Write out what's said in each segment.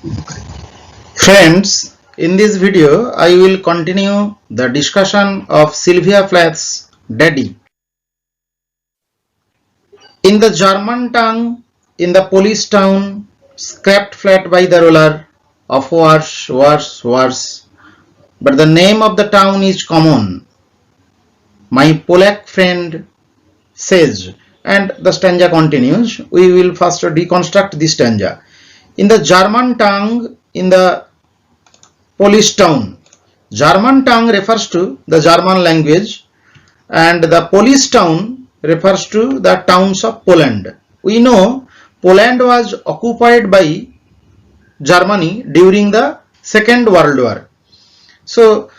Friends, in this video I will continue the discussion of Sylvia Plath's Daddy. In the German tongue, in the Polish town, scraped flat by the roller of worse, but the name of the town is common. My Polak friend says, and the stanza continues. We will first deconstruct this stanza. In the German tongue, in the Polish town. German tongue refers to the German language and the Polish town refers to the towns of Poland. We know Poland was occupied by Germany during the Second World War. So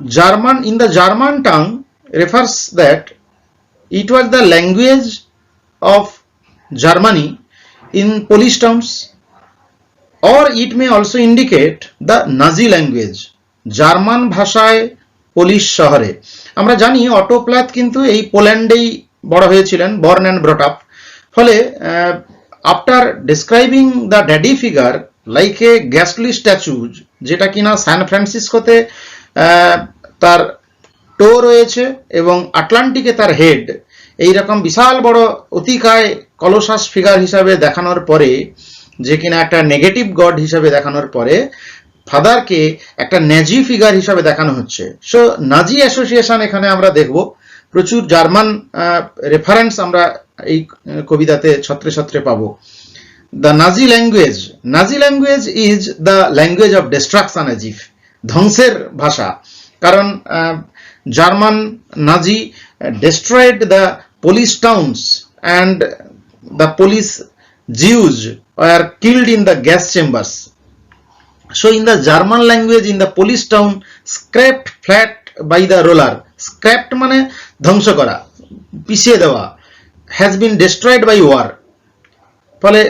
German in the German tongue refers that it was the language of Germany in Polish towns, or it may also indicate the Nazi language, German ভাষায় Polish শহরে। আমরা জানি auto প্ল্যাথ কিন্তু এই পোল্যান্ডেই বড় হয়েছিলেন, born and brought up. ফলে after describing the daddy figure like a গ্যাসলি স্ট্যাচু, যেটা কিনা সান ফ্রান্সিসকোতে তার টো রয়েছে এবং আটলান্টিকে তার হেড, এইরকম বিশাল বড় অতিকায় কলোসাস ফিগার হিসাবে দেখানোর পরে, যে কিনা একটা নেগেটিভ গড হিসাবে দেখানোর পরে ফাদারকে একটা নাজি ফিগার হিসাবে দেখানো হচ্ছে। সো নাজি অ্যাসোসিয়েশন এখানে আমরা দেখব, প্রচুর জার্মান রেফারেন্স আমরা এই কবিতাতে ছত্রে ছত্রে পাবো। The Nazi language is the language of destruction, as if, ধ্বংসের ভাষা। কারণ German Nazi destroyed the Polish towns and the Polish Jews were killed in the gas chambers. So in the German language, in the Polish town, scraped flat by the roller, scraped মানে ধ্বংস করা, পিছিয়ে দেওয়া, has been destroyed by war. ফলে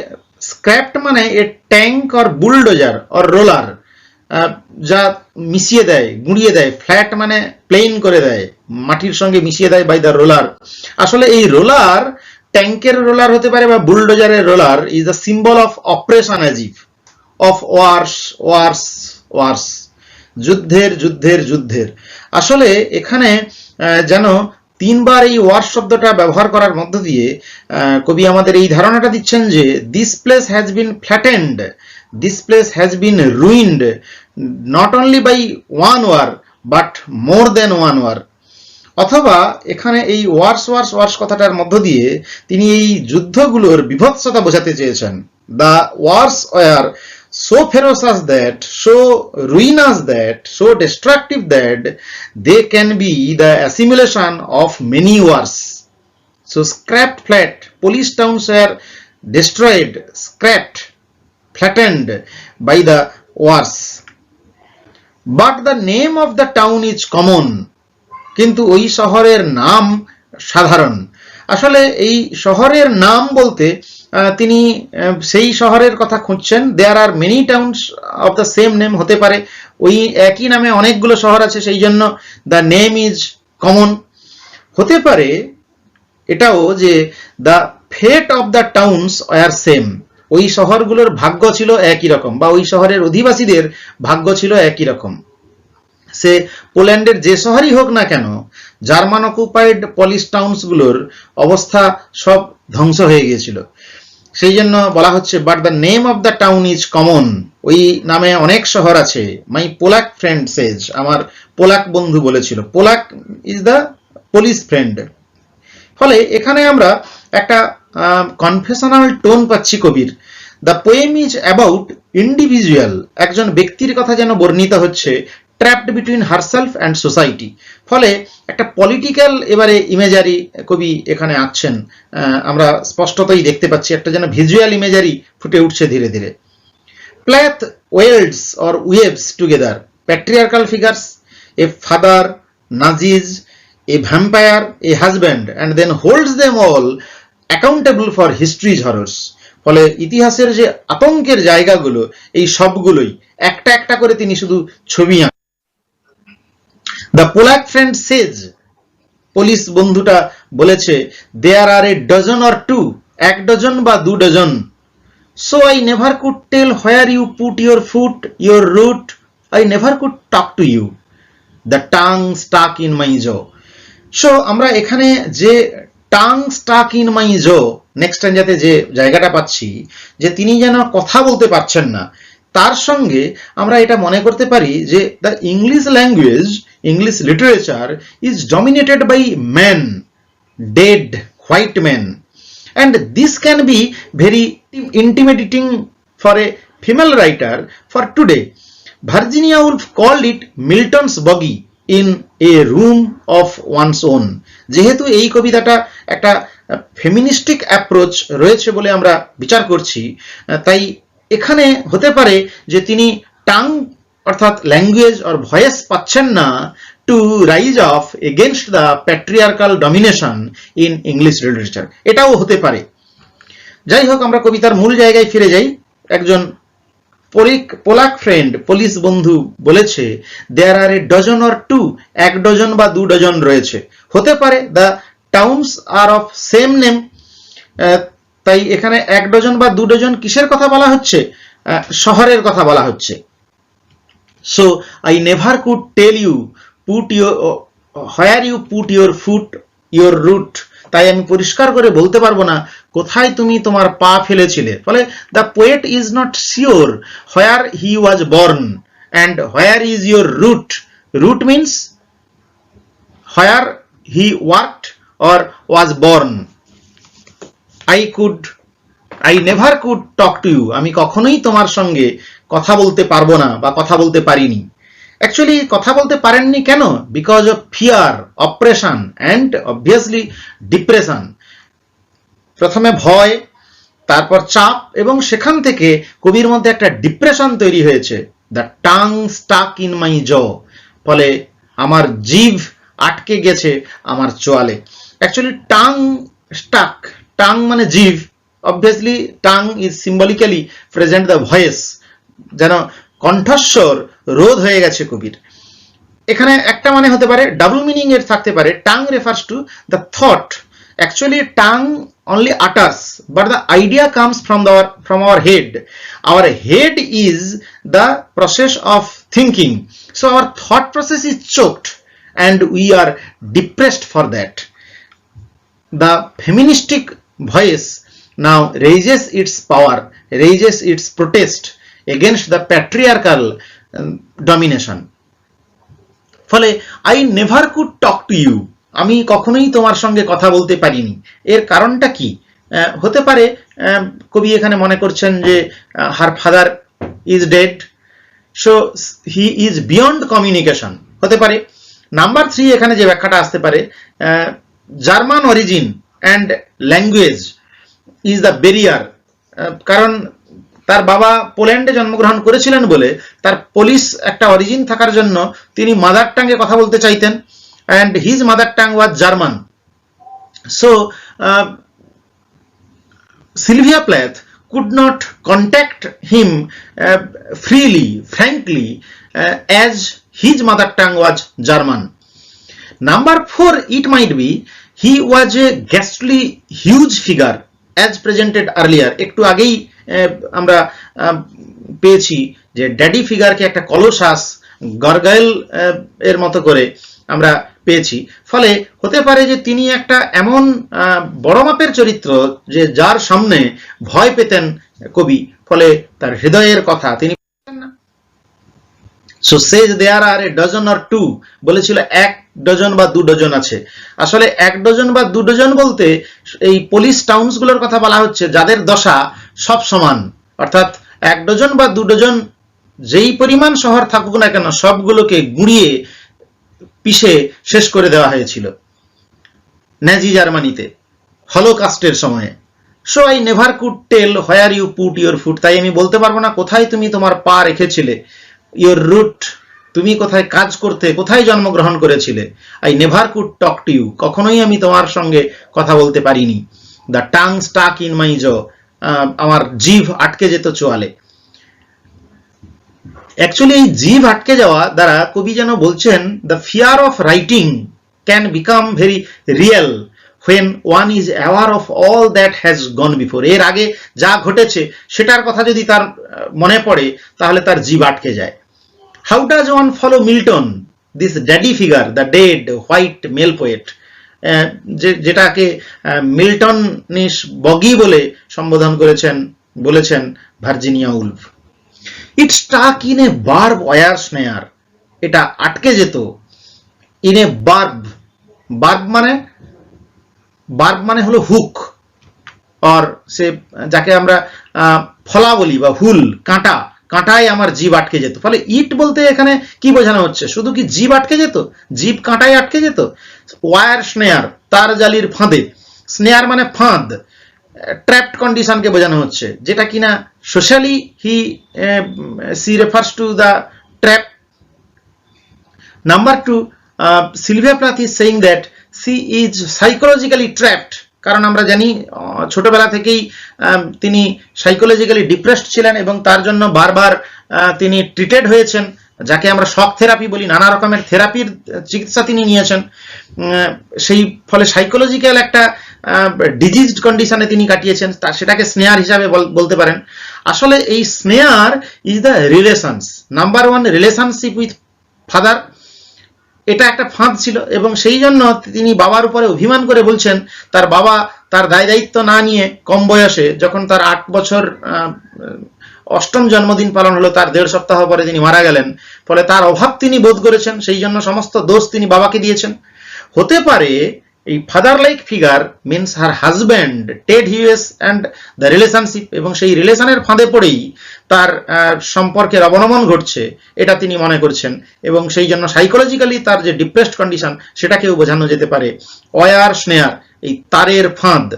scrapped মানে a tank or bulldozer or roller, যা মিশিয়ে দেয়, গুঁড়িয়ে দেয়, ফ্ল্যাট মানে প্লেন করে দেয়, মাটির সঙ্গে মিশিয়ে দেয় বাই দ্য রোলার। আসলে এই রোলার ট্যাঙ্কের রোলার হতে পারে বা বুলডোজারের roller is the symbol of operation, as if, of wars, যুদ্ধের। আসলে এখানে যেন তিনবার এই ওয়ার শব্দটা ব্যবহার করার মধ্য দিয়ে কবি আমাদের এই ধারণাটা দিচ্ছেন যে this place has been flattened, this place has been ruined not only by one war but more than one war. অথবা এখানে এই ওয়ার্স কথাটার মধ্য দিয়ে তিনি এই যুদ্ধগুলোর বিভৎসতা বোঝাতে চেয়েছেন। The wars were so ferocious that, so ruinous that, so destructive that they can be the assimilation of many wars. So scrapped flat, Polish towns were destroyed, scrapped, flattened by the wars. But the name of the town is common. কিন্তু ওই শহরের নাম সাধারণ। আসলে এই শহরের নাম বলতে তিনি সেই শহরের কথা খুঁজছেন। There are many towns of the same name, হতে পারে ওই একই নামে অনেকগুলো শহর আছে, সেই জন্য দ্য নেম ইজ কমন। হতে পারে এটাও যে the fate of the towns are same, ওই শহরগুলোর ভাগ্য ছিল একই রকম, বা ওই শহরের অধিবাসীদের ভাগ্য ছিল একই রকম। সে পোল্যান্ডের যে শহরই হোক না কেন, জার্মান অকুপাইড পলিশ টাউন্সগুলোর অবস্থা সব ধ্বংস হয়ে গিয়েছিল। সেই জন্য বলা হচ্ছে but the name of the town is common, ওই নামে অনেক শহর আছে। মাই পোলাক ফ্রেন্ড সেজ, আমার পোলাক বন্ধু বলেছিল। Polack is the Polish friend. ফলে এখানে আমরা একটা কনফেশনাল টোন পাচ্ছি কবির। The poem is about individual, একজন ব্যক্তির কথা যেন বর্ণিত হচ্ছে, trapped between herself and society. ফলে একটা পলিটিক্যাল এবারে ইমেজারি কবি এখানে আঁকছেন, আমরা স্পষ্টতই দেখতে পাচ্ছি, একটা যেন ভিজুয়াল ইমেজারি ফুটে উঠছে ধীরে ধীরে। Plath welds or waves together patriarchal figures, a father, Nazis, a vampire, a husband, and then holds them all accountable for history's horrors. ফলে ইতিহাসের যে আতঙ্কের জায়গাগুলো, এই সবগুলোই একটা একটা করে তিনি শুধু ছবি আঁকেন। The Pollack friend Sage, police বন্ধুটা বলেছে, there are a dozen or two, এক ডজন বা দু dozen So I never could tell where you put your foot, your root. I never could talk to you. The tongue stuck in my jaw. So আমরা এখানে যে tongue stuck in my jaw next স্ট্যাঞ্জাতে যে জায়গাটা পাচ্ছি, যে তিনি যেন কথা বলতে পারছেন না, তার সঙ্গে আমরা এটা মনে করতে পারি যে the English language, English literature is dominated by men, dead white men, and this can be very intimidating for a female writer for today. Virginia Woolf called it Milton's buggy in a room of one's own. যেহেতু এই কবিতাটা একটা ফেমিনিস্টিক approach রয়েছে বলে আমরা বিচার করছি, তাই এখানে হতে পারে যে তিনি টাং অর্থাৎ ল্যাঙ্গুয়েজ অর ভয়েস পাচ্ছেন না to rise of against the patriarchal domination in English literature, এটাও হতে পারে। যাই হোক, আমরা কবিতার মূল জায়গায় ফিরে যাই। একজন পোলাক ফ্রেন্ড, পুলিশ বন্ধু বলেছে there are a dozen or two, এক ডজন বা দু ডজন রয়েছে। হতে পারে the towns are of same name, তাই এখানে এক ডজন বা দু ডজন কিসের কথা বলা হচ্ছে? শহরের কথা বলা হচ্ছে। So I never could tell you put your where you put your foot your root, তাই আমি পরিষ্কার করে বলতে পারবো না কোথায় তুমি তোমার পা ফেলেছিলে। ফলে the poet is not sure where he was born and where is your root. Root means where he worked or was born. I never could talk to you, আমি কখনোই তোমার সঙ্গে কথা বলতে পারবো না বা কথা বলতে পারিনি। অ্যাকচুয়ালি কথা বলতে পারেননি কেন? Because of fear, oppression and obviously depression. প্রথমে ভয়, তারপর চাপ, এবং সেখান থেকে কবির মধ্যে একটা ডিপ্রেশন তৈরি হয়েছে। The tongue stuck in my জ, ফলে আমার জিভ আটকে গেছে আমার চোয়ালে। অ্যাকচুয়ালি টাং স্টাক, টাং মানে জিভ, obviously tongue is symbolically present the voice, যেন কণ্ঠস্বর রোধ হয়ে গেছে কবির। এখানে একটা মানে হতে পারে, ডাবল মিনিং এর থাকতে পারে। Tongue refers to the thought. Actually tongue only utters, but the idea comes from our head. Our head is the process of thinking, so our thought process is choked and we are depressed for that. The feministic voice now raises its power, raises its protest against the patriarchal domination. ফলে I never could talk to you, আমি কখনোই তোমার সঙ্গে কথা বলতে পারিনি। এর কারণটা কি? হতে পারে কবি এখানে মনে করছেন যে her father is dead, so he is beyond communication, হতে পারে। নাম্বার 3 এখানে যে ব্যাখ্যাটা আসতে পারে, German origin and language is the barrier, কারণ তার বাবা পোল্যান্ডে জন্মগ্রহণ করেছিলেন বলে তার পোলিশ একটা অরিজিন থাকার জন্য তিনি মাদার টাঙ্গে কথা বলতে চাইতেন, and his mother tongue was German. So Sylvia Plath could not contact him freely, frankly, as his mother tongue was German. Number 4, it might be he was a ghastly huge figure as presented earlier. একটু আগেই আমরা পেয়েছি যে daddy ফিগারকে একটা colossus গারগাইল এর মতো করে আমরা পেয়েছি। ফলে হতে পারে যে তিনি একটা এমন বড় মাপের চরিত্র যে যার সামনে ভয় পেতেন কবি, ফলে তার হৃদয়ের কথা তিনি বলতেন না। So says there are a dozen or two, বলেছিল এক ডজন বা দু ডজন আছে। আসলে এক ডজন বা দু ডজন বলতে এই পুলিশ টাউনস গুলোর কথা বলা হচ্ছে যাদের দশা সব সমান, অর্থাৎ এক ডজন বা দু ডজন যেই পরিমাণ শহর থাকুক না কেন সবগুলোকে গুঁড়িয়ে পিষে শেষ করে দেওয়া হয়েছিল নাজি জার্মানিতে হলোকাস্টের সময়ে। So I never could tell where you put your foot, তাই আমি বলতে পারবো না কোথায় তুমি তোমার পা রেখেছিলে। ইউর রুট, তুমি কোথায় কাজ করতে, কোথায় জন্মগ্রহণ করেছিলে। I never could talk to you, কখনোই আমি তোমার সঙ্গে কথা বলতে পারিনি। The tongue stuck in my jaw, আমার জিভ আটকে যেত চোয়ালে। অ্যাকচুয়ালি এই জিভ আটকে যাওয়া দ্বারা কবি যেন বলছেন the fear of writing can become very real when one is aware of all that has gone before, এর আগে যা ঘটেছে সেটার কথা যদি তার মনে পড়ে তাহলে তার জিভ আটকে যায়। How does one follow Milton, this daddy figure, the dead white male poet, যেটাকে মিল্টন নিস বগি বলে সম্বোধন বলেছেন Virginia Woolf. It stuck in a barb wire snare, এটা আটকে যেত ইন এ বার্ব মানে হলো হুক, আর সে যাকে আমরা ফলা বলি বা হুল, কাঁটায় আমার জিভ আটকে যেত। ফলে ইট বলতে এখানে কি বোঝানো হচ্ছে? শুধু কি জিভ আটকে যেত? জিভ কাঁটায় আটকে যেত? ওয়্যার স্নেয়ার, তার জালির ফাঁদে। স্নেয়ার মানে ফাঁদ, ট্র্যাপড কন্ডিশনকে বোঝানো হচ্ছে, যেটা কিনা socially she refers to the trap. Number 2, Sylvia Plath is saying that she is psychologically trapped, কারণ আমরা জানি ছোটবেলা থেকেই তিনি সাইকোলজিক্যালি ডিপ্রেসড ছিলেন এবং তার জন্য বারবার তিনি ট্রিটেড হয়েছেন, যাকে আমরা শক থেরাপি বলি। নানা রকমের থেরাপির চিকিৎসা তিনি নিয়েছেন, সেই ফলে সাইকোলজিক্যাল একটা ডিজিজড কন্ডিশনে তিনি কাটিয়েছেন, সেটাকে স্নেয়ার হিসাবে বলতে পারেন। আসলে এই snare is the relations, number 1 relationship with father, এটা একটা ফাঁদ ছিল এবং সেই জন্য তিনি বাবার উপরে অভিমান করে বলছেন তার বাবা তার দায় দায়িত্ব না নিয়ে কম বয়সে, যখন তার 8 বছর 8ম জন্মদিন পালন হলো, তার 1.5 সপ্তাহ পরে তিনি মারা গেলেন। ফলে তার অভাব তিনি বোধ করেছেন, সেই জন্য সমস্ত দোষ তিনি বাবাকে দিয়েছেন। হতে পারে এই father like figure means her husband Ted Hughes and the relationship, এবং সেই রিলেশনের ফাঁদে পড়েই তার সম্পর্কের অবনমন ঘটছে, এটা তিনি মনে করছেন, এবং সেই জন্য সাইকোলজিক্যালি তার যে ডিপ্রেসড কন্ডিশন সেটাকেও বোঝানো যেতে পারে। ওয়্যার স্নেয়ার, এই তারের ফাঁদ।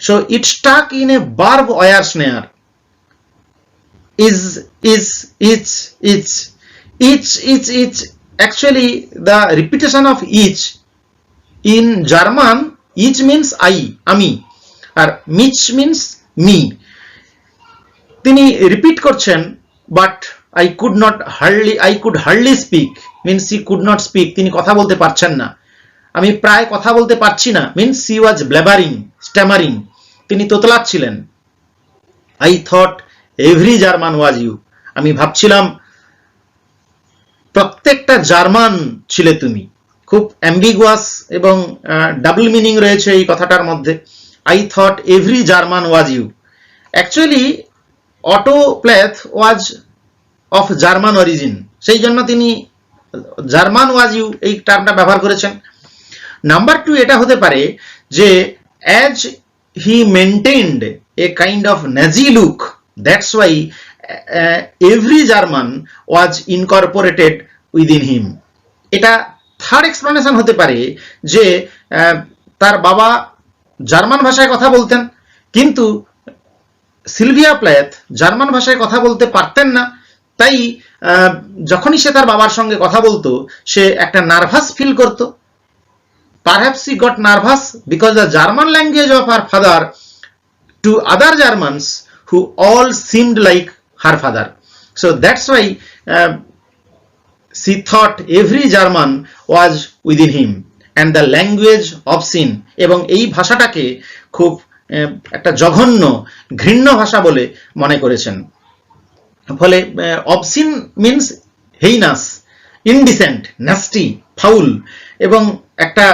So it stuck in a barb wire snare each actually the repetition of each in German, each means I, আমি, আর mich means me। তিনি রিপিট করছেন, but I could hardly speak means he could not speak, তিনি কথা বলতে পারছেন না। আমি প্রায় কথা বলতে পারছি না means he was blabbering, stammering, তিনি তোতলাচ্ছিলেন। I thought every German was you, আমি ভাবছিলাম প্রত্যেকটা জার্মান ছিলে তুমি। খুব অ্যাম্বিগুয়াস এবং ডাবল মিনিং রয়েছে এই কথাটার মধ্যে। I thought every German was you, actually Otto Plath was of German origin, সেই জন্য তিনি জার্মান ওয়াজ ইউ এই টার্মটা ব্যবহার করেছেন। নাম্বার 2, এটা হতে পারে যে as he maintained a kind of Nazi look, that's why every German was incorporated within him. এটা থার্ড এক্সপ্লেনেশন হতে পারে যে তার বাবা জার্মান ভাষায় কথা বলতেন, কিন্তু সিলভিয়া প্ল্যাথ জার্মান ভাষায় কথা বলতে পারতেন না, তাই যখনই সে তার বাবার সঙ্গে কথা বলতো সে একটা নার্ভাস ফিল করত। Perhaps she got nervous because the German language of her father to other Germans who all seemed like her father. So that's why she thought every German was within him and the language of sin, এবং এই ভাষাটাকে খুব একটা জঘন্য ঘৃণ্য ভাষা বলে মনে করেছেন। ফলে obscene means heinous, indecent, nasty, foul, এবং একটা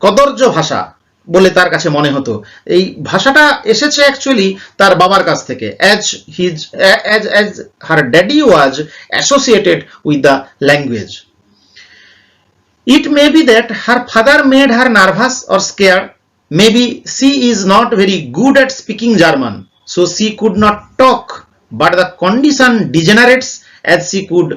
কদর্য ভাষা বলে তার কাছে মনে হতো। এই ভাষাটা এসেছে অ্যাকচুয়ালি তার বাবার কাছ থেকে, as her daddy was associated with the language. It may be that her father made her nervous or scared. Maybe she is not very good at speaking German, so she could not talk, but the condition degenerates as she could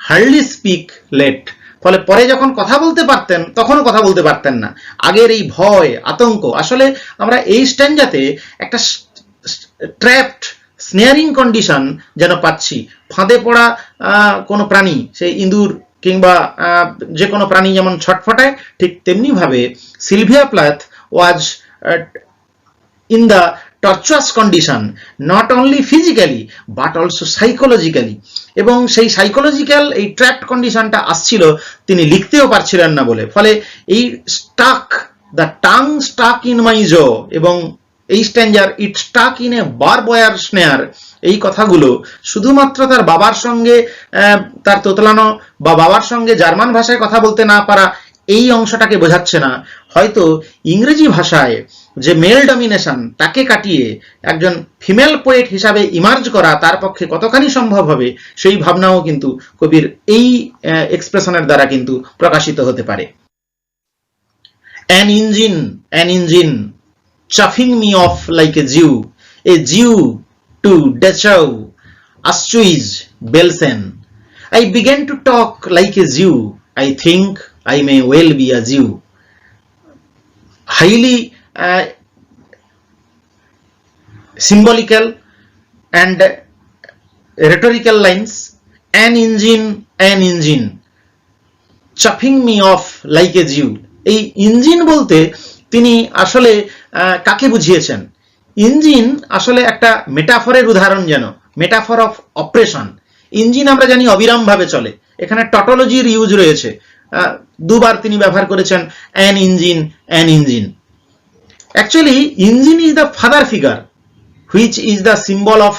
hardly speak late. ফলে পরে যখন কথা বলতে পারতেন তখনও কথা বলতে পারতেন না। আগের এই ভয়, আতঙ্ক, আসলে আমরা এই স্ট্যান্ডাতে একটা ট্র্যাপড স্নেয়ারিং কন্ডিশন যেন পাচ্ছি। ফাঁদে পড়া কোনো প্রাণী, সেই ইঁদুর কিংবা যে কোনো প্রাণী যেমন ছটফটায়, ঠিক তেমনি ভাবে Sylvia Plath was in the torturous condition, not only physically but also psychologically. এবং সেই সাইকোলজিক্যাল এই ট্র্যাপড কন্ডিশনটা আসছিল তিনি লিখতেও পারছিলেন না বলে। ফলে এই stuck, the tongue stuck in my jaw, এবং এই স্ট্যাঞ্জার it stuck in a barbwire snare, এই কথাগুলো শুধুমাত্র তার বাবার সঙ্গে তার তোতলানো বা বাবার সঙ্গে জার্মান ভাষায় কথা বলতে না পারা এই অংশটাকে বোঝাচ্ছে না, হয়তো ইংরেজি ভাষায় যে মেল ডমিনেশন তাকে কাটিয়ে একজন ফিমেল পোয়েট হিসাবে ইমার্জ করা তার পক্ষে কতখানি সম্ভব হবে সেই ভাবনাও কিন্তু কবির এই এক্সপ্রেশনের দ্বারা কিন্তু প্রকাশিত হতে পারে। an engine chuffing me off like a Jew to Dachau, Asturias, Belsen. I began to talk like a Jew. I think I may well be a Jew. Highly symbolical and rhetorical lines. An engine chuffing me off like a Jew. এই engine বলতে তিনি আসলে কাকে বুঝিয়েছেন? Engine আসলে একটা মেটাফরের উদাহরণ, যেন মেটাফর অফ অপারেশন। ইঞ্জিন আমরা জানি অবিরামভাবে চলে, এখানে টটোলজির ইউজ রয়েছে, দুবার তিনি ব্যবহার করেছেন an engine. Actually engine is the father figure which is the symbol of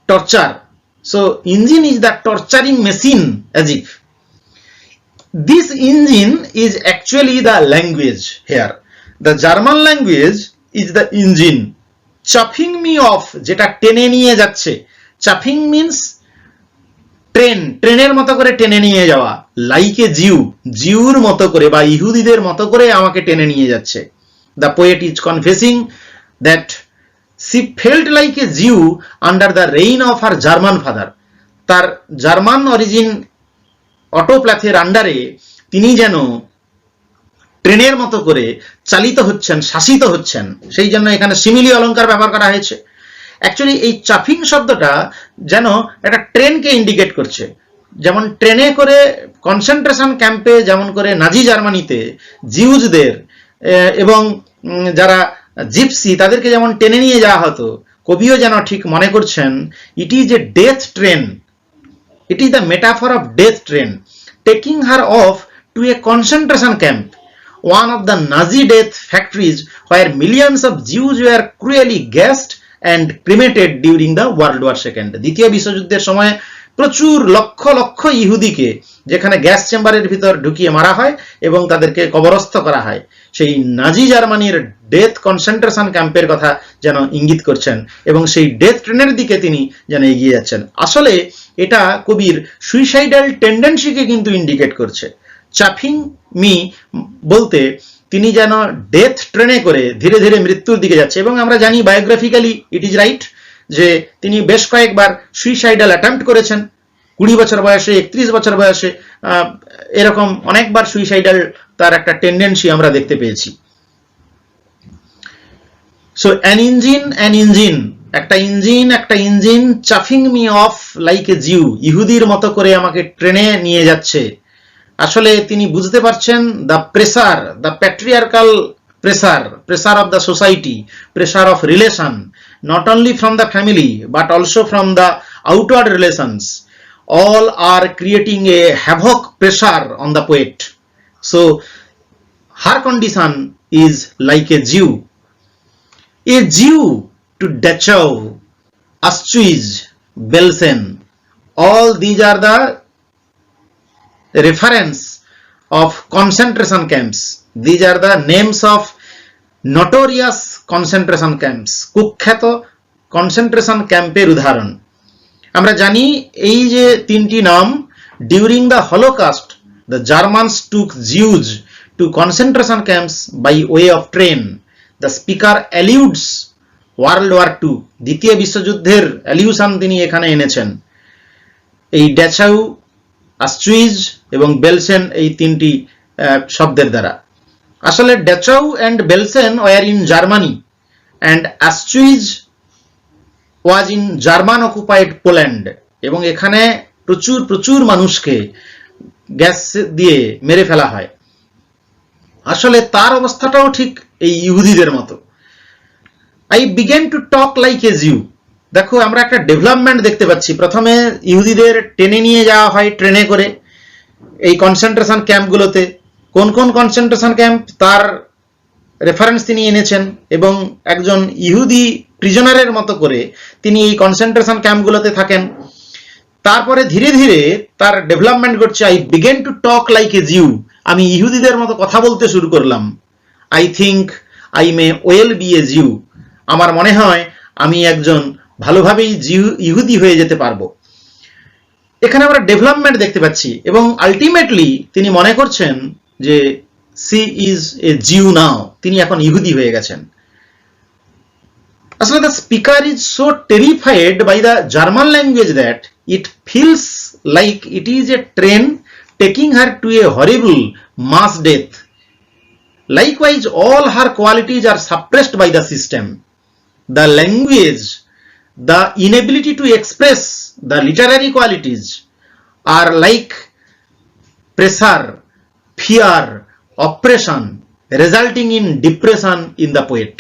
torture. So engine is the torturing machine as if. This engine is actually the language here. The German language is the engine. Chuffing me off, যেটা টেনে নিয়ে যাচ্ছে। Chuffing means ট্রেনের মতো করে টেনে নিয়ে যাওয়া। Like a Jew, জিউর মতো করে বা ইহুদিদের মতো করে আমাকে টেনে নিয়ে যাচ্ছে। The poet is confessing that she felt like a Jew under the reign of her German father. তার জার্মান অরিজিন অটোপ্ল্যাথের আন্ডারে তিনি যেন ট্রেনের মতো করে চালিত হচ্ছেন, শাসিত হচ্ছেন, সেই জন্য এখানে সিমিলি অলঙ্কার ব্যবহার করা হয়েছে। অ্যাকচুয়ালি এই চাফিং শব্দটা যেন একটা ট্রেনকে ইন্ডিকেট করছে, যেমন ট্রেনে করে কনসেন্ট্রেশন ক্যাম্পে যেমন করে নাজি জার্মানিতে জিউজদের এবং যারা জিপসি তাদেরকে যেমন টেনে নিয়ে যাওয়া হতো, কবিও যেন ঠিক মনে করছেন it is a death train, it is the metaphor of death train taking her off to a concentration camp, one of the Nazi death factories where millions of Jews were cruelly gassed and cremated during the World War II. দ্বিতীয় বিশ্বযুদ্ধের সময় প্রচুর লক্ষ লক্ষ ইহুদিকে যেখানে gas চেম্বারের ভিতর ঢুকিয়ে মারা হয় এবং তাদেরকে কবরস্থ করা হয়, সেই নাজি জার্মানির ডেথ কনসেন্ট্রেশন ক্যাম্পের কথা যেন ইঙ্গিত করছেন এবং সেই ডেথ ট্রেনের দিকে তিনি যেন এগিয়ে যাচ্ছেন। আসলে এটা কবির সুইসাইডাল টেন্ডেন্সিকে কিন্তু ইন্ডিকেট করছে। চাফিং মি বলতে তিনি যেন ডেথ ট্রেনে করে ধীরে ধীরে মৃত্যুর দিকে যাচ্ছে। এবং আমরা জানি বায়োগ্রাফিক্যালি ইট ইজ রাইট যে তিনি বেশ কয়েকবার সুইসাইডাল অ্যাটেম্প্ট করেছেন, 20 বছর বয়সে, 31 বছর বয়সে, এরকম অনেকবার সুইসাইডাল তার একটা টেন্ডেন্সি আমরা দেখতে পেয়েছি। সো অ্যান ইঞ্জিন, একটা engine chuffing me off like a Jew, ইহুদির মতো করে আমাকে ট্রেনে নিয়ে যাচ্ছে। আসলে তিনি বুঝতে পারছেন the pressure, the patriarchal pressure of the society, pressure of relation, not only from the family but also from the outward relations, all are creating a havoc pressure on the poet. So her condition is like a Jew to Dachau, Asturias, Belsen. All these are the reference of concentration camps. These are the names of notorious concentration camps. কুখ্যাত concentration ক্যাম্পের উদাহরণ আমরা জানি। এই যে তিনটি নাম, during the Holocaust the Germans took Jews to concentration camps by way of train. The speaker alludes World War Two, দ্বিতীয় বিশ্বযুদ্ধের অ্যালিউশন তিনি এখানে এনেছেন এই ড্যাচাউ, আস্ট্রিজ এবং বেলসেন এই তিনটি শব্দের দ্বারা। আসলে Dachau and Belsen were in Germany and Auschwitz was in German occupied Poland, এবং এখানে প্রচুর প্রচুর মানুষকে গ্যাস দিয়ে মেরে ফেলা হয়। আসলে তার অবস্থাটাও ঠিক এই ইহুদিদের মতো। I began to talk like a Jew. দেখো আমরা একটা ডেভেলপমেন্ট দেখতে পাচ্ছি। প্রথমে ইহুদিদের টেনে নিয়ে যাওয়া হয় ট্রেনে করে এই কনসেন্ট্রেশন ক্যাম্পগুলোতে। কোন কোন কনসেন্ট্রেশন ক্যাম্প তার রেফারেন্স তিনি এনেছেন এবং একজন ইহুদি প্রিজনারের মতো করে তিনি এই কনসেন্ট্রেশন ক্যাম্পগুলোতে থাকেন। তারপরে ধীরে ধীরে তার ডেভেলপমেন্ট ঘটছে। I began to talk like a Jew, আমি ইহুদিদের মতো কথা বলতে শুরু করলাম। I think I may well be a Jew, আমার মনে হয় আমি একজন ভালোভাবেই ইহুদি হয়ে যেতে পারবো। এখানে আমরা ডেভেলপমেন্ট দেখতে পাচ্ছি এবং আলটিমেটলি তিনি মনে করছেন যে সি ইজ এ জিউ নাও, তিনি এখন ইহুদি হয়ে গেছেন। আসলে the speaker is so terrified by the German language that it feels like it is a train taking her to a horrible mass death. Likewise, all her qualities are suppressed by the system. The language, the inability to express the literary qualities are like pressure, fear, oppression, resulting in depression in the poet.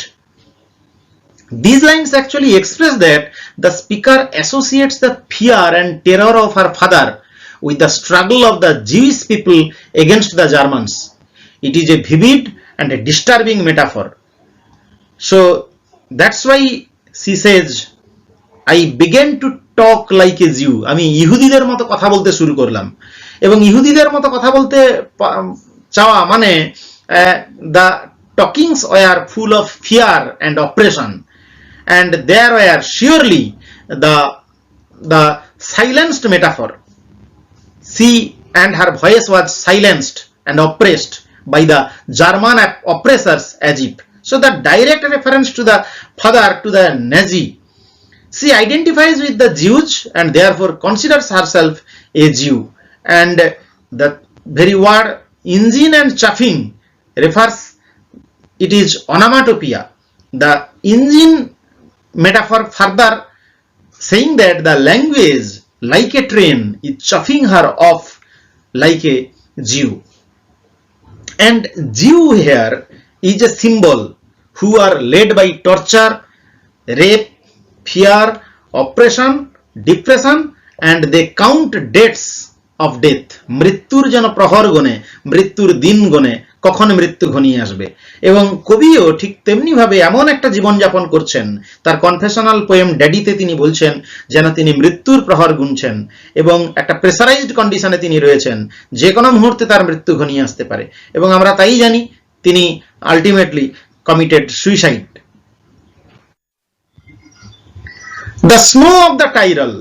These lines actually express that the speaker associates the fear and terror of her father with the struggle of the Jewish people against the Germans. It is a vivid and a disturbing metaphor. So that's why she says, I began to talk like a Jew. আমি ইহুদিদের মতো কথা বলতে শুরু করলাম। এবং ইহুদিদের মতো কথা বলতে চাওয়া মানে the talkings were full of fear and oppression. And there were surely the silenced metaphor. She and her voice was silenced and oppressed by the German oppressors as if. So the direct reference to the father, to the Nazi. She identifies with the Jews and therefore considers herself a Jew. And the very word engine and chuffing refers, it is onomatopoeia. The engine metaphor further saying that the language like a train is chuffing her off like a Jew. And Jew here is a symbol who are led by torture, rape, fear, oppression, depression, and they count dates of death. মৃত্যুর যেন প্রহর গণে, মৃত্যুর দিন গণে, কখন মৃত্যু ঘনিয়ে আসবে। এবং কবিও ঠিক তেমনি ভাবে এমন একটা জীবনযাপন করছেন, তার কনফেশনাল পোয়েম ড্যাডিতে তিনি বলছেন যেন তিনি মৃত্যুর প্রহর গুনছেন এবং একটা প্রেসারাইজড কন্ডিশনে তিনি রয়েছেন, যে কোনো মুহূর্তে তার মৃত্যু ঘনিয়ে আসতে পারে। এবং আমরা তাই জানি তিনি ultimately committed suicide. The snow of the Tyrol,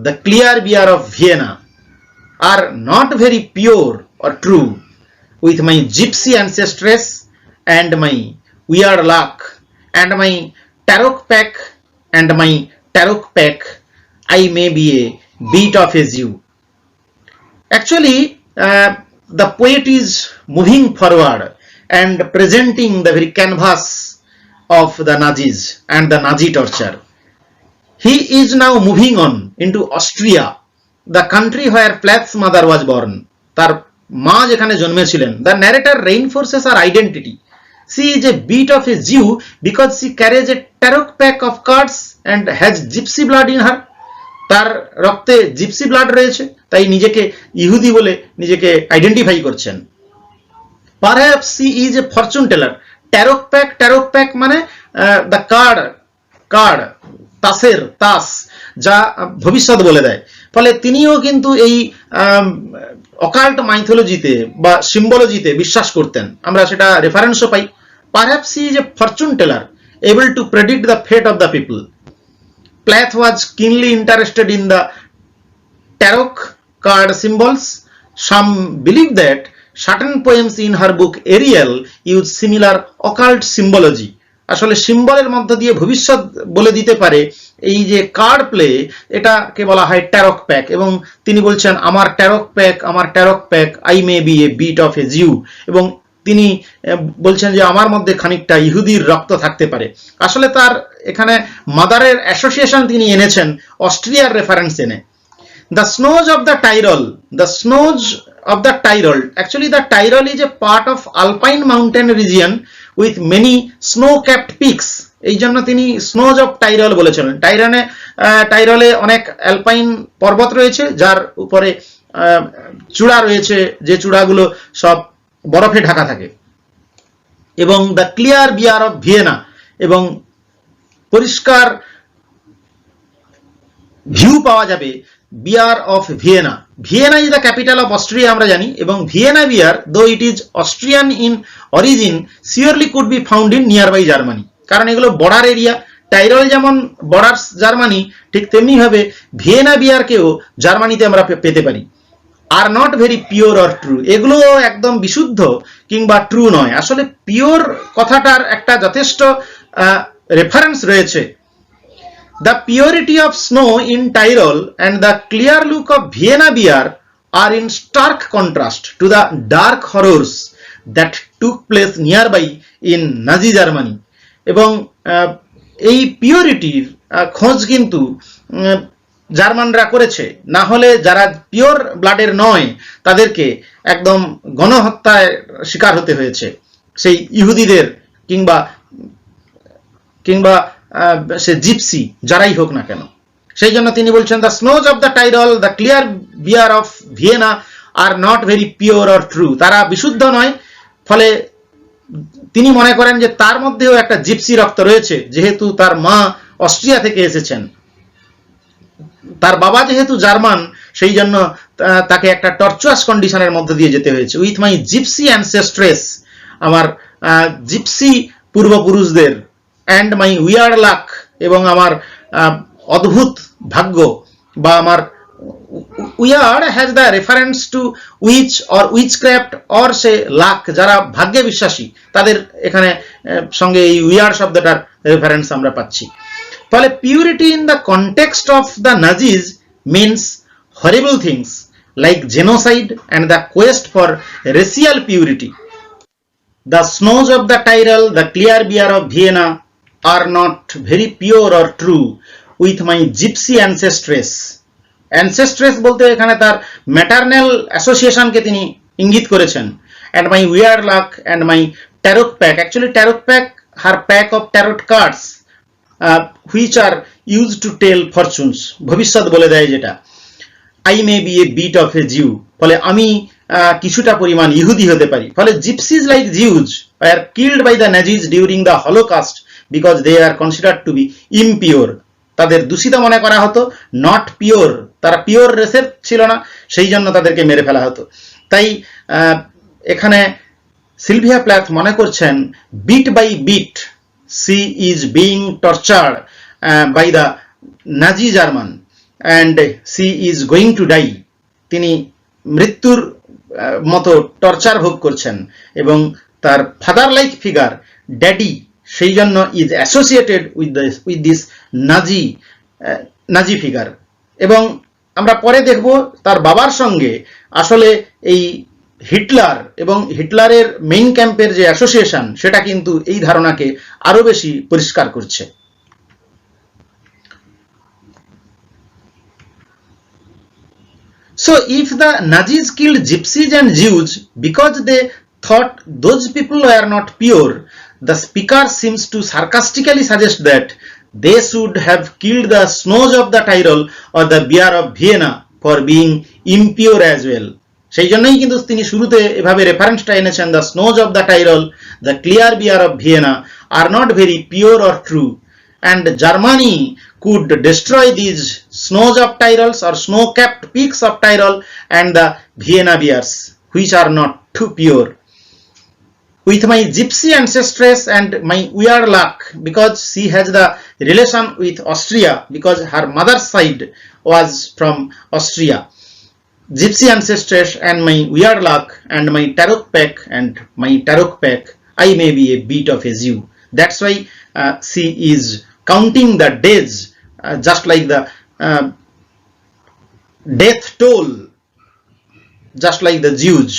the clear beer of Vienna are not very pure or true. With my gypsy ancestress and my weird luck and my tarot pack, I may be a bit of a Jew. Actually, the poet is moving forward and presenting the very canvas of the Nazis and the Nazi torture. He is now moving on into Austria, the country where Plath's mother was born. তার মা যেখানে জন্মেছিলেন। The narrator reinforces her identity. She is a bit of a Jew because she carries a tarot pack of cards and has gypsy blood in her. তার রক্তে gypsy blood রয়েছে, তাই নিজেকে ইহুদি বলে নিজেকে আইডেন্টিফাই করছেন। Perhaps she is a fortune teller. tarot pack মানে the card তাসের তাস, যা ভবিষ্যৎ বলে দেয়। ফলে তিনিও কিন্তু এই অকাল্ট মাইথোলজিতে বা সিম্বলজিতে বিশ্বাস করতেন। আমরা সেটা রেফারেন্সও পাই। Perhaps he is a fortune teller able to predict the fate of the people. Plath was keenly interested in the tarot card symbols. Some believe that certain poems in her book Ariel use similar occult symbology. আসলে সিম্বলের মধ্য দিয়ে ভবিষ্যৎ বলে দিতে পারে। এই যে card play, এটাকে বলা হয় ট্যারক প্যাক। এবং তিনি বলছেন আমার Taroc pack, I may be a bit of a Jew. এবং তিনি বলছেন যে আমার মধ্যে খানিকটা ইহুদির রক্ত থাকতে পারে। আসলে তার এখানে মাদারের অ্যাসোসিয়েশন তিনি এনেছেন অস্ট্রিয়ার রেফারেন্স এনে। The snows of the Tyrol, actually the Tyrol is a part of alpine mountain region with many snow-capped peaks এই জন্য তিনি স্নোজ অফ টাইরল বলেছিলেন। টাইরলে অনেক অ্যালপাইন পর্বত রয়েছে, যার উপরে চূড়া রয়েছে, যে চূড়াগুলো সব বরফে ঢাকা থাকে। এবং the clear beer of Vienna, এবং পরিষ্কার ভিউ পাওয়া যাবে beer of Vienna. Vienna is the capital of Austria আমরা জানি, এবং Vienna beer though it is Austrian in origin surely could be found in nearby Germany, কারণ এগুলো border area. Tyrol যেমন বর্ডার জার্মানি, ঠিক তেমনি ভাবে ভিয়েনা বিয়ারকেও জার্মানিতে আমরা পেতে পারি। Are not very pure or true, এগুলো একদম বিশুদ্ধ কিংবা ট্রু নয়। আসলে পিওর কথাটার একটা যথেষ্ট রেফারেন্স রয়েছে। The purity of snow in Tyrol and the clear look of Vienna beer are in stark contrast to the dark horrors that took place nearby in Nazi Germany. এবং এই পিওরিটির খোঁজ কিন্তু জার্মানরা করেছে, না হলে যারা পিওর ব্লাডের নয় তাদেরকে একদম গণহত্যার শিকার হতে হয়েছে, সেই ইহুদিদের কিংবা কিংবা সে জিপসি যারাই হোক না কেন। সেই জন্য তিনি বলছেন the snows of the Tyrol, the clear beer of Vienna are not very pure or true, তারা বিশুদ্ধ নয়। ফলে তিনি মনে করেন যে তার মধ্যেও একটা জিপসি রক্ত রয়েছে, যেহেতু তার মা অস্ট্রিয়া থেকে এসেছেন, তার বাবা যেহেতু জার্মান, সেই জন্য তাকে একটা টর্চুয়াস কন্ডিশনের মধ্যে দিয়ে যেতে হয়েছে। উইথ মাই জিপসি অ্যানসেস্ট্রেস, আমার জিপসি পূর্বপুরুষদের, অ্যান্ড মাই উইয়ার্ড লাক, এবং আমার অদ্ভুত ভাগ্য বা আমার weird has the reference to witch or witchcraft or say luck, যারা ভাগ্যে বিশ্বাসী তাদের এখানে সঙ্গে এই উইয়ার্ড শব্দটার রেফারেন্স আমরা পাচ্ছি। ফলে purity in the context of the Nazis means horrible things like genocide and the quest for racial purity. The snows of the Tyrol, the clear beer of Vienna are not very pure or true with my gypsy ancestress. Ancestress বলতে এখানে তার maternal অ্যাসোসিয়েশনকে তিনি ইঙ্গিত করেছেন। And my weird luck and my tarot pack. Actually tarot pack are pack of tarot cards which are used to tell fortunes. ভবিষ্যৎ বলে দেয় যেটা। I may be a bit of a Jew. ফলে আমি কিছুটা পরিমাণ ইহুদি হতে পারি। ফলে জিপসিজ like Zeus were killed by the Nazis during the Holocaust because they are considered to be impure. তাদের দূষিত মনে করা হতো, নট পিওর, তারা পিওর রেসের ছিল না, সেই জন্য তাদেরকে মেরে ফেলা হতো। তাই এখানে সিলভিয়া প্ল্যাথ মনে করছেন bit by bit she is being tortured by the Nazi German and she is going to die. তিনি মৃত্যুর মতো টর্চার ভোগ করছেন, এবং তার ফাদার লাইক ফিগার ড্যাডি সেই জন্য is associated with this Nazi figure. এবং আমরা পরে দেখব তার বাবার সঙ্গে আসলে এই হিটলার এবং হিটলারের মেইন ক্যাম্পের যে অ্যাসোসিয়েশন, সেটা কিন্তু এই ধারণাকে আরো বেশি পরিষ্কার করছে। So if the Nazis killed gypsies and Jews because they thought those people were not pure, the speaker seems to sarcastically suggest that they should have killed the snows of the Tyrol or the beer of Vienna for being impure as well. সেই জন্যই কিন্তু তিনি শুরুতে এভাবে রেফারেন্সটা এনেছেন, the snows of the Tyrol, the clear beer of Vienna are not very pure or true, and Germany could destroy these snows of Tyrols or snow-capped peaks of Tyrol and the Vienna beers, which are not too pure. With my gypsy ancestress and my weird luck, because she has the relation with Austria, because her mother's side was from Austria. Gypsy ancestress and my weird luck and my tarot pack, I may be a bit of a Jew. That's why she is counting the days just like the death toll, just like the Jews.